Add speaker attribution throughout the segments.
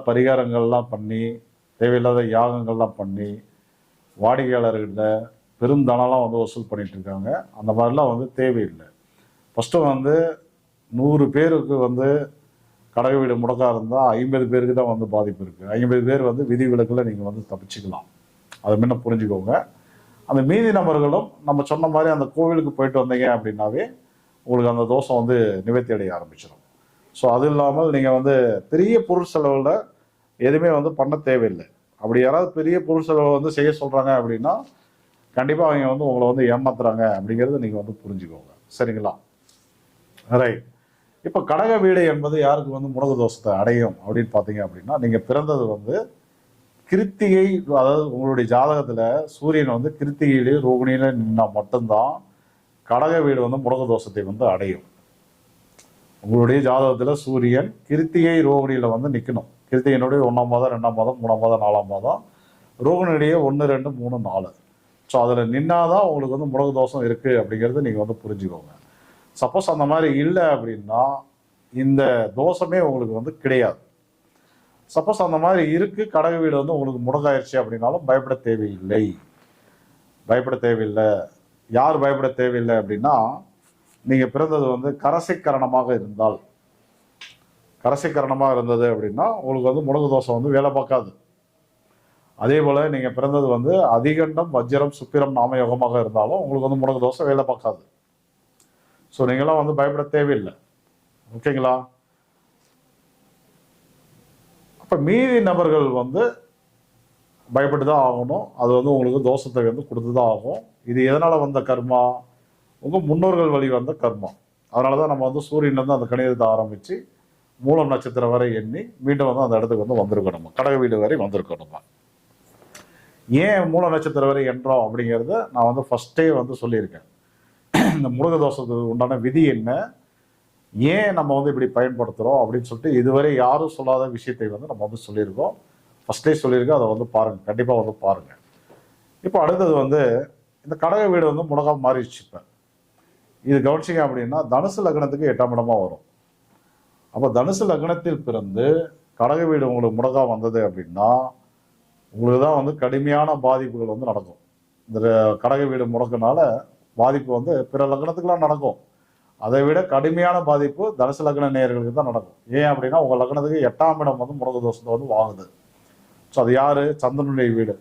Speaker 1: பரிகாரங்கள்லாம் பண்ணி தேவையில்லாத யாகங்கள்லாம் பண்ணி வாடிக்கையாளர்கிட்ட பெருந்தனம்லாம் வந்து வசூல் பண்ணிட்டு இருக்காங்க. அந்த மாதிரிலாம் வந்து தேவையில்லை. ஃபஸ்ட்டு வந்து 100 பேருக்கு வந்து கடக வீடு முடக்கா இருந்தால் 50 பேருக்கு தான் வந்து பாதிப்பு இருக்குது. 50 பேர் வந்து விதிவிலக்கில் நீங்கள் வந்து தப்பிச்சுக்கலாம். அதை முன்ன புரிஞ்சுக்கோங்க. அந்த மீதி நபர்களும் நம்ம சொன்ன மாதிரி அந்த கோவிலுக்கு போயிட்டு வந்தீங்க அப்படின்னாவே உங்களுக்கு அந்த தோஷம் வந்து நிவர்த்தி அடைய ஆரம்பிச்சிடும். ஸோ அது இல்லாமல் நீங்கள் வந்து பெரிய பொருள் செலவில் எதுவுமே வந்து பண்ண தேவையில்லை. அப்படி யாராவது பெரிய பொருள் செலவை வந்து செய்ய சொல்கிறாங்க அப்படின்னா கண்டிப்பாக அவங்க வந்து உங்களை வந்து ஏமாத்துறாங்க அப்படிங்கிறத நீங்கள் வந்து புரிஞ்சுக்கோங்க. சரிங்களா? ரைட். இப்போ கடக வீடு என்பது யாருக்கு வந்து முடக்கு தோஷத்தை அடையும் அப்படின்னு பார்த்தீங்க அப்படின்னா, நீங்கள் பிறந்தது வந்து கிருத்திகை, அதாவது உங்களுடைய ஜாதகத்தில் சூரியன் வந்து கிருத்திகையிலே ரோகிணியில நின்னா மட்டும்தான் கடக வீடு வந்து முடக்கு தோஷத்தை வந்து அடையும். உங்களுடைய ஜாதகத்தில் சூரியன் கிருத்திகை ரோகிணியில் வந்து நிற்கணும். கிருத்திகையினுடைய 1ஆம் மாதம், 2ஆம் மாதம், 3ஆம் மாதம், 4ஆம் மாதம், ரோகிணியுடைய 1, 2, 3, 4. ஸோ அதில் நின்னாதான் உங்களுக்கு வந்து முடக்கு தோஷம் இருக்குது அப்படிங்கிறது நீங்கள் வந்து புரிஞ்சுக்கோங்க. சப்போஸ் அந்த மாதிரி இல்லை அப்படின்னா இந்த தோஷமே உங்களுக்கு வந்து கிடையாது. சப்போஸ் அந்த மாதிரி இருக்கு, கடக வீடு வந்து உங்களுக்கு முடக்காயிருச்சு அப்படின்னாலும் பயப்பட தேவையில்லை. பயப்பட தேவையில்லை. யார் பயப்பட தேவையில்லை அப்படின்னா, நீங்க பிறந்தது வந்து கரசைக்கரணமாக இருந்தால், கரசைக்கரணமாக இருந்தது அப்படின்னா உங்களுக்கு வந்து முடக்கு தோஷம் வந்து வேலை பார்க்காது. அதே போல நீங்க பிறந்தது வந்து அதிகண்டம், வஜ்ரம், சுக்கிரம், நாமயோகமாக இருந்தாலும் உங்களுக்கு வந்து முடக்கு தோஷம் வேலை பார்க்காது. ஸோ நீங்களாம் வந்து பயப்பட தேவையில்லை. ஓகேங்களா? அப்போ மீதி நபர்கள் வந்து பயப்பட்டு தான் ஆகணும். அது வந்து உங்களுக்கு தோஷத்தை வந்து கொடுத்து தான் ஆகும். இது எதனால் வந்த கர்மா? உங்கள் முன்னோர்கள் வழி வந்த கர்மா. அதனால தான் நம்ம வந்து சூரியன்லேருந்து அந்த கணிதத்தை ஆரம்பித்து மூலம் நட்சத்திரம் வரை எண்ணி மீண்டும் வந்து அந்த இடத்துக்கு வந்து வந்திருக்கணும். கடக வீடு வரை வந்திருக்கணும். ஏன் மூல நட்சத்திரம் வரை என்றோம் அப்படிங்கிறத நான் வந்து ஃபஸ்ட்டே வந்து சொல்லியிருக்கேன். இந்த முருக தோஷத்துக்கு உண்டான விதி என்ன, ஏன் நம்ம வந்து இப்படி பயன்படுத்துகிறோம் அப்படின்னு சொல்லிட்டு இதுவரை யாரும் சொல்லாத விஷயத்தை வந்து நம்ம வந்து சொல்லியிருக்கோம். ஃபஸ்ட்டே சொல்லியிருக்கோம். அதை வந்து பாருங்கள், கண்டிப்பாக வந்து பாருங்கள். இப்போ அடுத்தது வந்து இந்த கடக வீடு வந்து முடக்கா மாறிடுச்சு. இப்போ இது கவனிச்சிங்க அப்படின்னா தனுசு லக்னத்துக்கு 8ஆம் இடமா வரும். அப்போ தனுசு லக்னத்தில் பிறந்து கடக வீடு உங்களுக்கு முடக்கா வந்தது அப்படின்னா உங்களுக்கு தான் வந்து கடுமையான பாதிப்புகள் வந்து நடக்கும். இந்த கடக வீடு முடக்குனால பாதிப்பு வந்து பிற லக்னத்துக்குலாம் நடக்கும். அதை விட கடுமையான பாதிப்பு தனுசு லக்ன நேயர்களுக்கு தான் நடக்கும். ஏன் அப்படின்னா உங்கள் லக்னத்துக்கு 8ஆம் இடம் வந்து முடக்கு தோஷத்தை வந்து வாங்குது. ஸோ அது யார்? சந்திரனுடைய வீடு.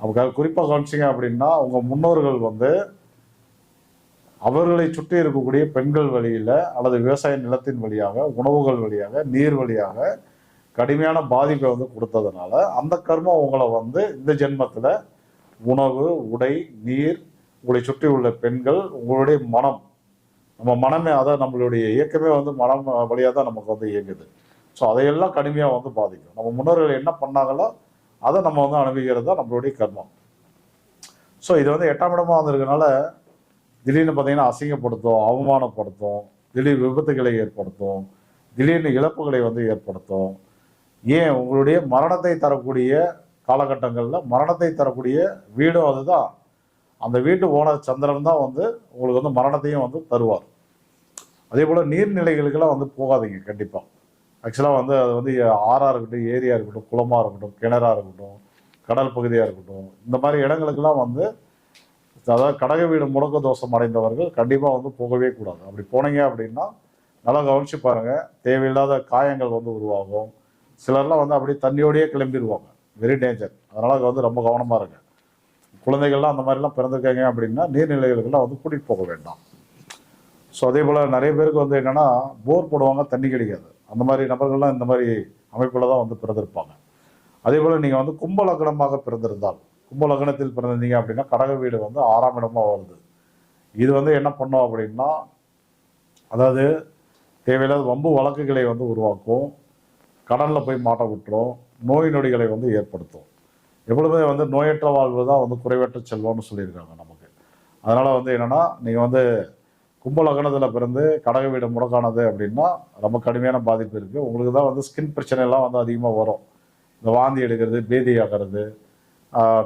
Speaker 1: அப்போ குறிப்பாக கவனிச்சிங்க அப்படின்னா உங்கள் முன்னோர்கள் வந்து அவர்களை சுற்றி இருக்கக்கூடிய பெண்கள் வழியில் அல்லது விவசாய நிலத்தின் வழியாக, உணவுகள் வழியாக, நீர் வழியாக கடுமையான பாதிப்பை வந்து கொடுத்ததுனால அந்த கர்மம் உங்களை வந்து இந்த ஜென்மத்தில் உணவு, உடை, நீர், உங்களை சுற்றி உள்ள பெண்கள், உங்களுடைய மனம், நம்ம மனமே, அதான் நம்மளுடைய இயக்கமே வந்து மனம் வழியாக தான் நமக்கு வந்து இயங்குது. ஸோ அதையெல்லாம் கடுமையாக வந்து பாதிக்கும். நம்ம முன்னோர்கள் என்ன பண்ணாங்களோ அதை நம்ம வந்து அனுபவிக்கிறது தான் நம்மளுடைய கர்மம். ஸோ இது வந்து 8ஆம் இடமா வந்திருக்கனால திடீர்னு பார்த்தீங்கன்னா அசிங்கப்படுத்தும், அவமானப்படுத்தும், திடீர் விபத்துகளை ஏற்படுத்தும், திடீர்னு இழப்புகளை வந்து ஏற்படுத்தும். ஏன் உங்களுடைய மரணத்தை தரக்கூடிய காலகட்டங்களில் மரணத்தை தரக்கூடிய வீடும் அதுதான். அந்த வீட்டு ஓனர் சந்திரன் தான் வந்து உங்களுக்கு வந்து மரணத்தையும் வந்து தருவார். அதே போல் நீர்நிலைகளுக்கெல்லாம் வந்து போகாதீங்க கண்டிப்பாக. ஆக்சுவலாக வந்து அது வந்து ஆறாக இருக்கட்டும், ஏரியா இருக்கட்டும், குளமாக இருக்கட்டும், கிணறாக இருக்கட்டும், கடல் பகுதியாக இருக்கட்டும், இந்த மாதிரி இடங்களுக்கெல்லாம் வந்து அதாவது கடக வீடு முடக்க தோஷம் அடைந்தவர்கள் கண்டிப்பாக வந்து போகவே கூடாது. அப்படி போனீங்க அப்படின்னா நல்லா கவனிச்சு பாருங்கள், தேவையில்லாத காயங்கள் வந்து உருவாகும். சிலர்லாம் வந்து அப்படியே தண்ணியோடையே கிளம்பிடுவாங்க. Very danger. அதனால் அது வந்து ரொம்ப கவனமாக இருங்க. குழந்தைகள்லாம் அந்த மாதிரிலாம் பிறந்திருக்காங்க அப்படின்னா நீர்நிலைகளுக்கெல்லாம் வந்து கூட்டிகிட்டு போக வேண்டாம். ஸோ அதே போல் நிறைய பேருக்கு வந்து என்னென்னா போர் போடுவாங்க, தண்ணி கிடைக்காது. அந்த மாதிரி நபர்கள்லாம் இந்த மாதிரி அமைப்பில் தான் வந்து பிறந்திருப்பாங்க. அதே போல் நீங்கள் வந்து கும்ப லக்னமாக பிறந்திருந்தால், கும்ப லக்னத்தில் பிறந்திருந்தீங்க அப்படின்னா கடக வீடு வந்து 6ஆம் இடமாக வருது. இது வந்து என்ன பண்ணோம் அப்படின்னா அதாவது தேவையில்லாத வம்பு வழக்குகளை வந்து உருவாக்கும், கடனில் போய் மாட்ட விட்டுரும், நோய் நொடிகளை வந்து ஏற்படுத்தும். எப்பொழுதுமே வந்து நோயற்ற வாழ்வு தான் வந்து குறைவற்ற செல்வம்னு சொல்லியிருக்காங்க நமக்கு. அதனால் வந்து என்னென்னா நீங்கள் வந்து கும்ப லக்னத்தில் பிறந்து கடக வீடு முடக்கானது அப்படின்னா ரொம்ப கடுமையான பாதிப்பு இருக்குது. உங்களுக்கு தான் வந்து ஸ்கின் பிரச்சனைலாம் வந்து அதிகமாக வரும். இந்த வாந்தி எடுக்கிறது, பேதி ஆகிறது,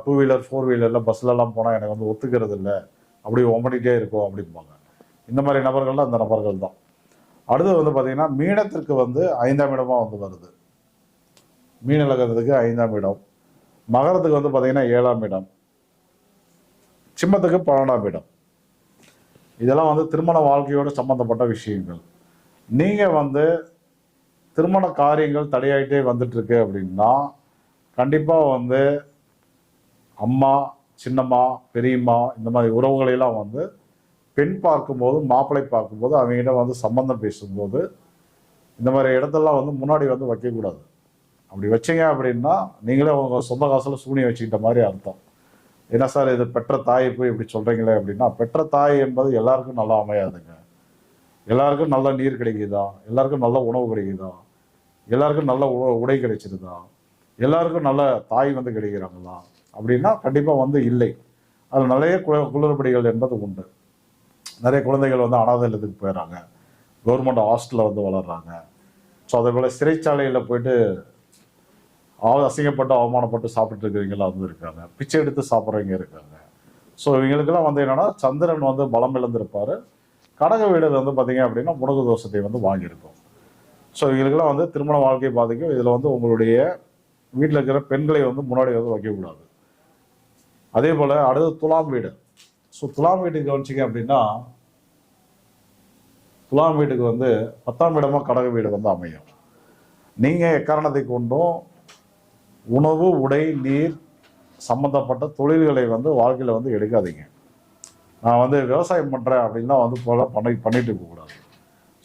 Speaker 1: 2 வீலர் 4 வீலரில் பஸ்லலாம் போனால் எனக்கு வந்து ஒத்துக்கிறது இல்லை, அப்படி ஒம்படிட்டே இருக்கும் அப்படிம்பாங்க. இந்த மாதிரி நபர்கள்லாம் அந்த நபர்கள் தான். அடுத்து வந்து பார்த்திங்கன்னா மீனத்திற்கு வந்து 5ஆம் இடமாக வந்து வருது. மீன லக்னத்துக்கு 5ஆம் இடம், மகரத்துக்கு வந்து பார்த்தீங்கன்னா 7ஆம் இடம், சிம்மத்துக்கு 12ஆம் இடம். இதெல்லாம் வந்து திருமண வாழ்க்கையோடு சம்பந்தப்பட்ட விஷயங்கள். நீங்கள் வந்து திருமண காரியங்கள் தடையாயிட்டே வந்துட்டு இருக்கு அப்படின்னா கண்டிப்பாக வந்து அம்மா, சின்னம்மா, பெரியம்மா இந்த மாதிரி உறவுகளெல்லாம் வந்து பெண் பார்க்கும்போது, மாப்பிள்ளை பார்க்கும்போது அவங்ககிட்ட வந்து சம்பந்தம் பேசும்போது இந்த மாதிரி இடத்தெல்லாம் வந்து முன்னாடி வந்து வைக்கக்கூடாது. அப்படி வச்சிங்க அப்படின்னா நீங்களே உங்கள் சொந்த காசில் சூனியம் வச்சுக்கிட்ட மாதிரி அர்த்தம். என்ன சார் இது பெற்ற தாயை போய் இப்படி சொல்கிறீங்களே அப்படின்னா, பெற்ற தாய் என்பது எல்லாருக்கும் நல்லா அமையாதுங்க. எல்லாருக்கும் நல்ல நீர் கிடைக்குதா, எல்லாருக்கும் நல்ல உணவு கிடைக்குதா, எல்லாருக்கும் நல்ல உடை கிடைச்சிருதா, எல்லாருக்கும் நல்ல தாய் வந்து கிடைக்கிறாங்களா அப்படின்னா கண்டிப்பாக வந்து இல்லை. அதில் நிறைய குளறுபடிகள் என்பது உண்டு. நிறைய குழந்தைகள் வந்து அனாதை இல்லத்துக்கு போயிடறாங்க, கவர்மெண்ட் ஹாஸ்டலில் வந்து வளர்கிறாங்க. ஸோ அதே போல் சிறைச்சாலையில் போயிட்டு அசிங்கப்பட்டு அவமானப்பட்டு சாப்பிட்டு இருக்கிறவங்களாம் வந்து இருக்காங்க, பிச்சை எடுத்து சாப்பிட்றவங்க இருக்காங்க. ஸோ இவங்களுக்கெல்லாம் வந்து என்னென்னா சந்திரன் வந்து பலம் இழந்திருப்பார். கடக வீடு வந்து பார்த்தீங்க அப்படின்னா முடக்கு தோஷத்தை வந்து வாங்கியிருக்கும். ஸோ இவங்களுக்கெல்லாம் வந்து திருமண வாழ்க்கையை பாதிக்கும். இதில் வந்து உங்களுடைய வீட்டில் இருக்கிற பெண்களை வந்து முன்னாடி வந்து வைக்கக்கூடாது. அதே போல் அடுத்து துலாம் வீடு. ஸோ துலாம் வீட்டுக்கு கவனிச்சிங்க அப்படின்னா துலாம் வீட்டுக்கு வந்து 10ஆம் இடமாக கடக வீடு வந்து அமையும். நீங்கள் எக்காரணத்தை கொண்டும் உணவு, உடை, நீர் சம்மந்தப்பட்ட தொழில்களை வந்து வாழ்க்கையில் வந்து எடுக்காதீங்க. நான் வந்து விவசாயம் பண்ணுறேன் அப்படின்னா வந்து போல பண்ணிட்டு இருக்கக்கூடாது.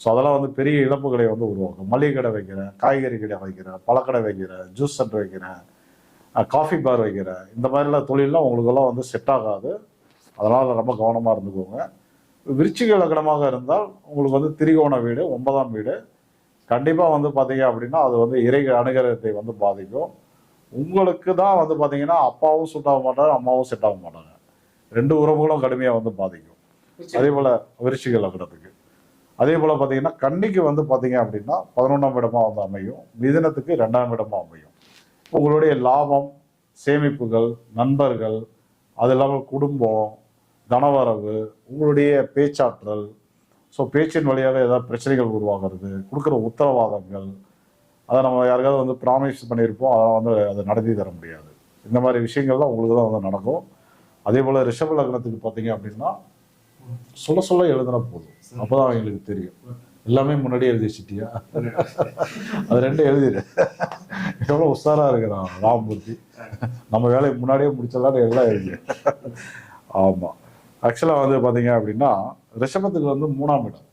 Speaker 1: ஸோ அதெல்லாம் வந்து பெரிய இழப்புகளை வந்து உருவாக்கும். மளிகை கடை வைக்கிறேன், காய்கறி கடை வைக்கிறேன், பழக்கடை வைக்கிறேன், ஜூஸ் சென்டர் வைக்கிறேன், காஃபி பார் வைக்கிறேன், இந்த மாதிரிலாம் தொழிலெலாம் உங்களுக்கெல்லாம் வந்து செட் ஆகாது. அதனால் ரொம்ப கவனமாக இருந்துக்கோங்க. விருச்சிக லக்னமாக இருந்தால் உங்களுக்கு வந்து திரிகோண வீடு, 9ஆம் வீடு கண்டிப்பாக வந்து பார்த்தீங்க அப்படின்னா அது வந்து இறை அனுகிரகத்தை வந்து பாதிக்கும். உங்களுக்கு தான் வந்து பார்த்தீங்கன்னா அப்பாவும் செட் ஆக மாட்டார், அம்மாவும் செட் ஆக மாட்டாங்க. 2 உறவுகளும் கடுமையாக வந்து பாதிக்கும். அதே போல் விருச்சிக லக்னத்துக்கு அதே போல் பார்த்தீங்கன்னா கன்னிக்கு வந்து பார்த்தீங்க அப்படின்னா 11ஆம் இடமா வந்து அமையும். மிதுனத்துக்கு 2ஆம் இடமா அமையும். உங்களுடைய லாபம், சேமிப்புகள், நண்பர்கள், அது இல்லாமல் குடும்பம், தனவரவு, உங்களுடைய பேச்சாற்றல், ஸோ பேச்சின் வழியாக ஏதாவது பிரச்சனைகள் உருவாகிறது, கொடுக்குற உத்தரவாதங்கள், அதை நம்ம யாருக்காவது வந்து ப்ராமிஸ் பண்ணியிருப்போம், அதை வந்து அதை நடத்தி தர முடியாது. இந்த மாதிரி விஷயங்கள்லாம் உங்களுக்கு தான் வந்து நடக்கும். அதே போல் ரிஷப லக்னத்துக்கு பார்த்தீங்க அப்படின்னா சொல்ல சொல்ல எழுதுனா போதும், அப்போ தான் அவங்களுக்கு தெரியும். எல்லாமே முன்னாடியே எழுதி வச்சுட்டியா, அது 2 எழுதிடு. எவ்வளோ உஷாராக இருக்கிறான் ராமமூர்த்தி, நம்ம வேலையை முன்னாடியே முடிச்சலான்னு எல்லாம் எழுதி. ஆமாம், ஆக்சுவலாக வந்து பார்த்தீங்க அப்படின்னா ரிஷபத்துக்கு வந்து 3ஆம் இடம்.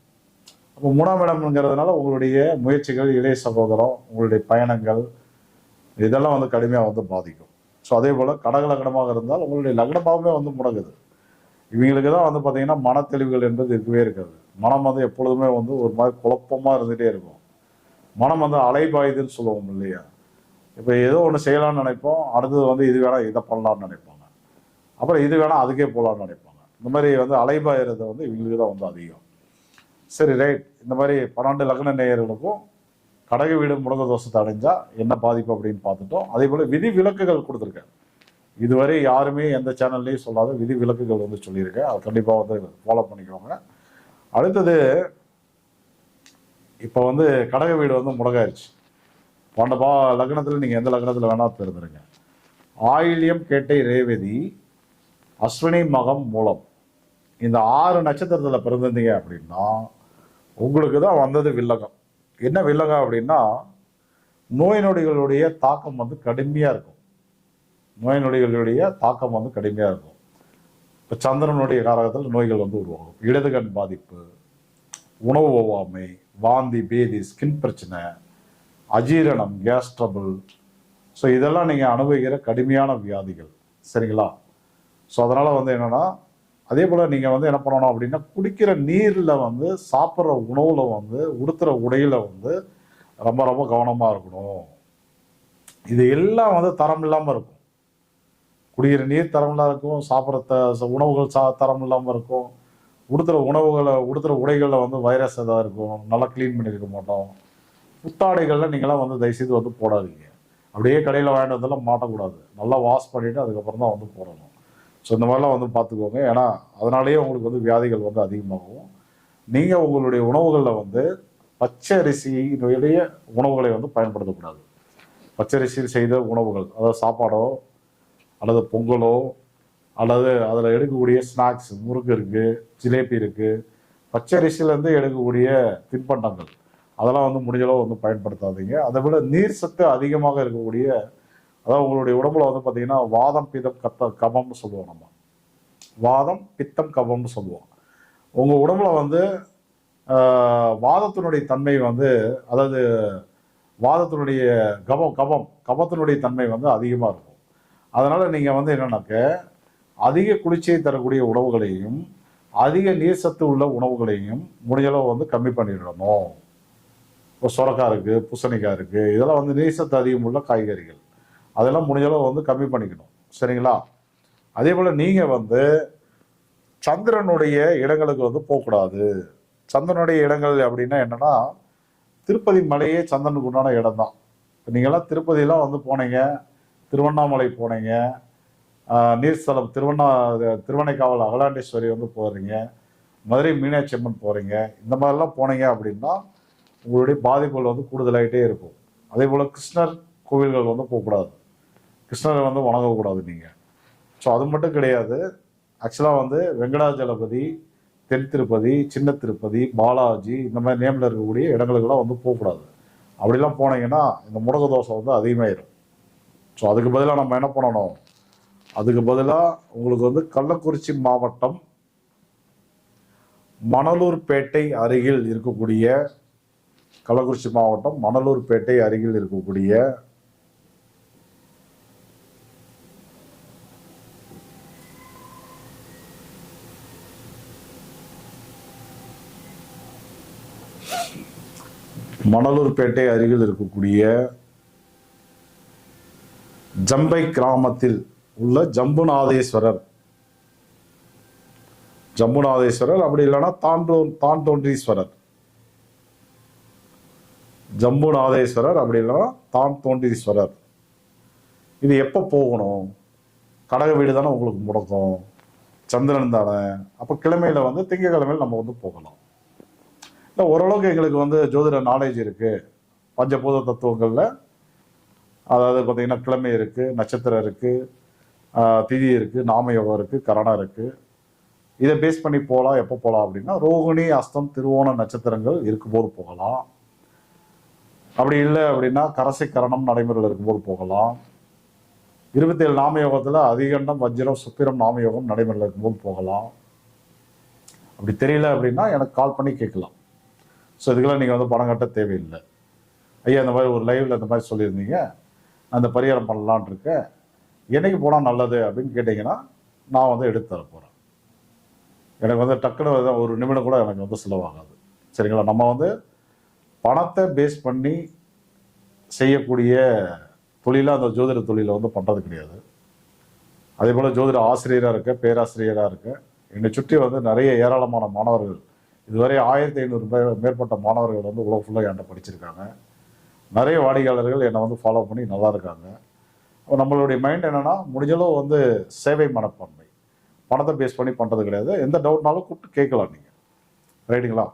Speaker 1: அப்போ 3ஆம் இடம்ங்கிறதுனால உங்களுடைய முயற்சிகள், இளைய சகோதரம், உங்களுடைய பயணங்கள் இதெல்லாம் வந்து கடுமையாக வந்து பாதிக்கும். ஸோ அதே போல் கடக லக்னமாக இருந்தால் உங்களுடைய லக்னமாகவே வந்து முடங்குது. இவங்களுக்கு தான் வந்து பார்த்தீங்கன்னா மனத்தெளிவுகள் என்பது இருக்கவே இருக்காது. மனம் வந்து எப்பொழுதுமே வந்து ஒரு மாதிரி குழப்பமாக இருந்துகிட்டே இருக்கும். மனம் வந்து அலைபாயுதுன்னு சொல்லுவோம் இல்லையா. இப்போ ஏதோ ஒன்று செய்யலாம்னு நினைப்போம், அடுத்தது வந்து இது வேணால் இதை பண்ணலான்னு நினைப்பாங்க, அப்புறம் இது வேணால் அதுக்கே போகலான்னு நினைப்பாங்க. இந்த மாதிரி வந்து அலைபாயிறது வந்து இவங்களுக்கு தான் வந்து அதிகம். சரி, ரைட். இந்த மாதிரி 12 லக்ன நேயர்களுக்கும் கடக வீடு முடங்க தோஷத்தை அடைஞ்சால் என்ன பாதிப்பு அப்படின்னு பார்த்துட்டோம். அதே போல் விதி விலக்குகள் கொடுத்துருக்கேன். இதுவரை யாருமே எந்த சேனல்லையும் சொல்லாத விதி விலக்குகள் வந்து சொல்லியிருக்கேன். அது கண்டிப்பாக வந்து ஃபாலோ பண்ணிக்கோங்க. அடுத்தது இப்போ வந்து கடக வீடு வந்து முடங்காயிருச்சு. போன்ற லக்னத்தில் நீங்கள் எந்த லக்னத்தில் வேணால் தெரிஞ்சுருங்க. ஆயில்யம், கேட்டை, ரேவதி, அஸ்வினி, மகம், மூலம் இந்த 6 நட்சத்திரத்தில் பிறந்திருந்தீங்க அப்படின்னா உங்களுக்கு தான் வந்தது வில்லகம். என்ன வில்லகம் அப்படின்னா நோய் நொடிகளுடைய தாக்கம் வந்து கடுமையாக இருக்கும். நோய் நொடிகளுடைய தாக்கம் வந்து கடுமையாக இருக்கும். இப்போ சந்திரனுடைய காரகத்தில் நோய்கள் வந்து உருவாகும். இடது கண் பாதிப்பு, உணவு ஒவ்வாமை, வாந்தி, பேதி, ஸ்கின் பிரச்சனை, அஜீரணம், கேஸ் ட்ரபிள், ஸோ இதெல்லாம் நீங்கள் அனுபவிக்கிற கடுமையான வியாதிகள். சரிங்களா? ஸோ அதனால் வந்து என்னென்னா அதே போல் நீங்கள் வந்து என்ன பண்ணணும் அப்படின்னா குடிக்கிற நீரில் வந்து, சாப்பிட்ற உணவில் வந்து, உடுத்துகிற உடையில் வந்து ரொம்ப ரொம்ப கவனமாக இருக்கணும். இது எல்லாம் வந்து தரம் இல்லாமல் இருக்கும். குடிக்கிற நீர் தரம் இல்லாமல் இருக்கும், சாப்பிட்ற உணவுகள் தரம் இல்லாமல் இருக்கும், உடுத்துகிற உடைகளில் வந்து வைரஸ் ஏதாவது இருக்கும், நல்லா க்ளீன் பண்ணியிருக்க மாட்டோம். புத்தாடைகளில் நீங்களாம் வந்து தயவுசெய்து வந்து போடாதீங்க. அப்படியே கடையில் வாங்கிட்டு வந்தாலும் மாட்டக்கூடாது. நல்லா வாஷ் பண்ணிவிட்டு அதுக்கப்புறம் தான் வந்து போடணும். ஸோ இந்த மாதிரிலாம் வந்து பார்த்துக்கோங்க. ஏன்னா அதனாலேயே உங்களுக்கு வந்து வியாதிகள் வந்து அதிகமாகும். நீங்கள் உங்களுடைய உணவுகளில் வந்து பச்சை அரிசியினுடைய உணவுகளை வந்து பயன்படுத்தக்கூடாது. பச்சரிசியில் செய்த உணவுகள், அதாவது சாப்பாடோ அல்லது பொங்கலோ அல்லது அதில் எடுக்கக்கூடிய ஸ்நாக்ஸ், முறுக்கு இருக்குது, ஜிலேபி இருக்குது, பச்சரிசியிலேருந்து எடுக்கக்கூடிய தின்பண்டங்கள் அதெல்லாம் வந்து முடிஞ்சளவு வந்து பயன்படுத்தாதீங்க. அதை விட நீர் சத்து அதிகமாக இருக்கக்கூடிய, அதாவது உங்களுடைய உடம்புல வந்து பார்த்தீங்கன்னா வாதம் பித்தம் கபம்னு சொல்லுவோம். நம்ம வாதம் பித்தம் கபம்னு சொல்லுவோம். உங்கள் உடம்புல வந்து வாதத்தினுடைய தன்மை வந்து, அதாவது வாதத்தினுடைய கபத்தினுடைய தன்மை வந்து அதிகமாக இருக்கும். அதனால் நீங்கள் வந்து என்னன்னாக்க அதிக குளிர்ச்சியை தரக்கூடிய உணவுகளையும் அதிக நீர் சத்து உள்ள உணவுகளையும் முடிஞ்சளவு வந்து கம்மி பண்ணிடணும். இப்போ சுரக்காய் இருக்குது, பூசணிக்காய் இருக்குது, இதெல்லாம் வந்து நீர் சத்து அதிகம் உள்ள காய்கறிகள், அதெல்லாம் முடிஞ்சளவு வந்து கம்மி பண்ணிக்கணும். சரிங்களா? அதே போல் நீங்கள் வந்து சந்திரனுடைய இடங்களுக்கு வந்து போகக்கூடாது. சந்திரனுடைய இடங்கள் அப்படின்னா என்னென்னா, திருப்பதி மலையே சந்திரனுக்கு உண்டான இடம் தான். இப்போ நீங்கள்லாம் திருப்பதியெலாம் வந்து போனீங்க, திருவண்ணாமலை போனீங்க, நீர்ஸ்தலம் திருவண்ணைக்காவல் அகலாண்டேஸ்வரி வந்து போகிறீங்க, மதுரை மீனாட்சி அம்மன் போகிறீங்க, இந்த மாதிரிலாம் போனீங்க அப்படின்னா உங்களுடைய பாதிப்புகள் வந்து கூடுதலாகிட்டே இருக்கும். அதே போல் கிருஷ்ணர் கோவில்கள் வந்து போகக்கூடாது, கிருஷ்ணரை வந்து வணங்கக்கூடாது நீங்கள். ஸோ அது மட்டும் கிடையாது. ஆக்சுவலாக வந்து வெங்கடாஜலபதி, தென் திருப்பதி, சின்ன திருப்பதி, பாலாஜி, இந்த மாதிரி நேமில் இருக்கக்கூடிய இடங்களுக்கெல்லாம் வந்து போகக்கூடாது. அப்படிலாம் போனீங்கன்னா இந்த முடக்கு தோசை வந்து அதிகமாகிடும். ஸோ அதுக்கு பதிலாக நம்ம என்ன பண்ணணும், அதுக்கு பதிலாக உங்களுக்கு வந்து கள்ளக்குறிச்சி மாவட்டம் மணலூர்பேட்டை அருகில் இருக்கக்கூடிய, கள்ளக்குறிச்சி மாவட்டம் மணலூர்பேட்டை அருகில் இருக்கக்கூடிய மணலூர்பேட்டை அருகில் இருக்கக்கூடிய ஜம்பை கிராமத்தில் உள்ள ஜம்புநாதேஸ்வரர், அப்படி இல்லைன்னா தான் தோன்றீஸ்வரர், ஜம்புநாதேஸ்வரர் அப்படி இல்லைன்னா தான் தோன்றீஸ்வரர். இது எப்போ போகணும்? கடக வீடு தானே உங்களுக்கு முடக்கும், சந்திரன் தானே. அப்போ கிழமையில வந்து திங்கக்கிழமையில் நம்ம வந்து போகலாம். இல்லை ஓரளவுக்கு எங்களுக்கு வந்து ஜோதிட நாலேஜ் இருக்குது, பஞ்சபூத தத்துவங்களில், அதாவது பார்த்தீங்கன்னா கிழமை இருக்குது, நட்சத்திரம் இருக்குது, திதி இருக்குது, நாமயோகம் இருக்குது, கரணம் இருக்குது, இதை பேஸ் பண்ணி போகலாம். எப்போ போகலாம் அப்படின்னா ரோகிணி அஸ்தம் திருவோண நட்சத்திரங்கள் இருக்கும்போது போகலாம். அப்படி இல்லை அப்படின்னா கரசை கரணம் நடைமுறையில் இருக்கும்போது போகலாம். 27 நாமயோகத்தில் அதிகண்டம் வஜ்ரம் சுக்கிரம் நாமயோகம் நடைமுறையில் இருக்கும்போது போகலாம். அப்படி தெரியல அப்படின்னா எனக்கு கால் பண்ணி கேட்கலாம். ஸோ இதுக்கெல்லாம் நீங்கள் வந்து பணம் கட்ட தேவையில்லை. ஐயா இந்த மாதிரி ஒரு லைவில் இந்த மாதிரி சொல்லியிருந்தீங்க, நான் இந்த பரிகாரம் பண்ணலான் இருக்கேன், என்னைக்கு போனால் நல்லது அப்படின்னு கேட்டிங்கன்னா நான் வந்து எடுத்து தர போகிறேன். எனக்கு வந்து டக்குன்னு ஒரு நிமிடம் கூட எனக்கு வந்து செலவாகாது. சரிங்களா? நம்ம வந்து பணத்தை பேஸ் பண்ணி செய்யக்கூடிய தொழிலாக அந்த ஜோதிட தொழிலை வந்து பண்ணுறது கிடையாது. அதே போல் ஜோதிட ஆசிரியராக இருக்க, பேராசிரியராக இருக்க, என்னை சுற்றி வந்து நிறைய ஏராளமான மாணவர்கள், இதுவரை 1500 மேற்பட்ட மாணவர்கள் வந்து உலகம் ஃபுல்லாக என்கிட்ட படிச்சிருக்காங்க. நிறைய வாடிக்கையாளர்கள் என்னை வந்து ஃபாலோ பண்ணி நல்லா இருக்காங்க. நம்மளுடைய மைண்ட் என்னென்னா, முடிஞ்சளவு வந்து சேவை மனப்பான்மை, பணத்தை பேஸ் பண்ணி பண்ணுறது கிடையாது. எந்த டவுட்னாலும் கூப்பிட்டு கேட்கலாம் நீங்கள். ரைட்டுங்களா?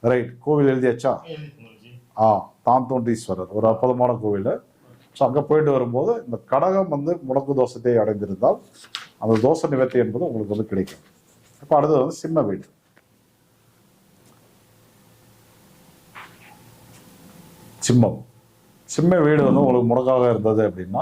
Speaker 1: ரைட். கோவில் எழுதியாச்சா? தான் தோன்றீஸ்வரர் ஒரு அற்புதமான கோவில். ஸோ அங்கே போயிட்டு வரும்போது இந்த கடகம் வந்து முடக்கு தோஷத்தை அடைந்திருந்தால் அந்த தோஷ நிவர்த்தி என்பது உங்களுக்கு வந்து கிடைக்கும். இப்போ அடுத்தது வந்து சிம்ம வீடு. சிம்ம வீடு வந்து உங்களுக்கு முடக்காக இருந்தது அப்படின்னா